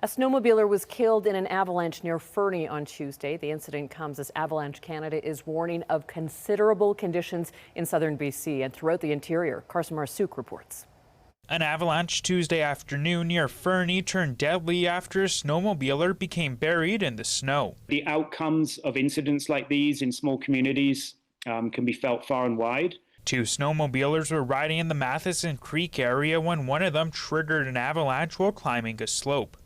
A snowmobiler was killed in an avalanche near Fernie on Tuesday. The incident comes as Avalanche Canada is warning of considerable conditions in southern BC and throughout the interior. Carson Marsouk reports. An avalanche Tuesday afternoon near Fernie turned deadly after a snowmobiler became buried in the snow. The outcomes of incidents like these in small communities can be felt far and wide. Two snowmobilers were riding in the Matheson Creek area when one of them triggered an avalanche while climbing a slope.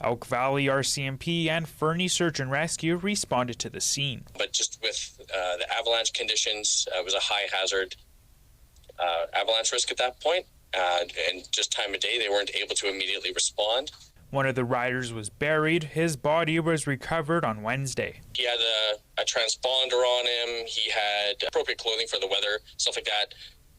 Elk Valley RCMP and Fernie Search and Rescue responded to the scene. But just with the avalanche conditions, it was a high hazard avalanche risk at that point. And just time of day, they weren't able to immediately respond. One of the riders was buried. His body was recovered on Wednesday. He had a transponder on him. He had appropriate clothing for the weather, stuff like that.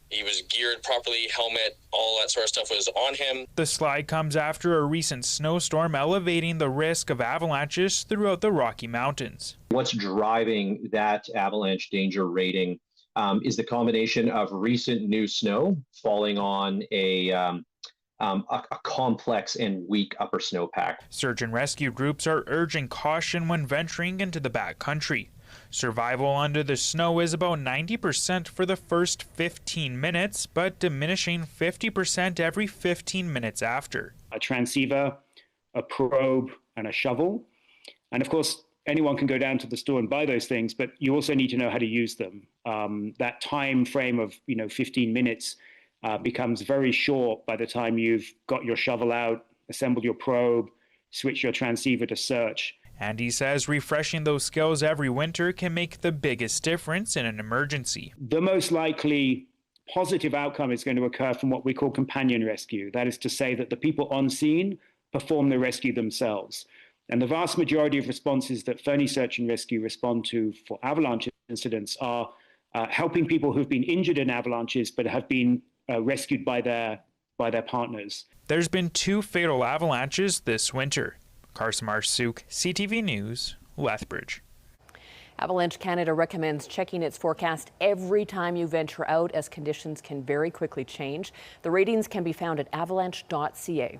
He was geared properly, helmet, all that sort of stuff was on him. The slide comes after a recent snowstorm elevating the risk of avalanches throughout the Rocky Mountains. What's driving that avalanche danger rating is the combination of recent new snow falling on a complex and weak upper snowpack. Search and rescue groups are urging caution when venturing into the backcountry. Survival under the snow is about 90% for the first 15 minutes, but diminishing 50% every 15 minutes after. A transceiver, a probe, and a shovel. And of course, anyone can go down to the store and buy those things, but you also need to know how to use them. That time frame of 15 minutes becomes very short by the time you've got your shovel out, assembled your probe, switch your transceiver to search. And he says refreshing those skills every winter can make the biggest difference in an emergency. The most likely positive outcome is going to occur from what we call companion rescue. That is to say that the people on scene perform the rescue themselves. And the vast majority of responses that Fernie Search and Rescue respond to for avalanche incidents are helping people who've been injured in avalanches but have been rescued by their partners. There's been 2 fatal avalanches this winter. Carson Marsouk, CTV News, Lethbridge. Avalanche Canada recommends checking its forecast every time you venture out, as conditions can very quickly change. The ratings can be found at avalanche.ca.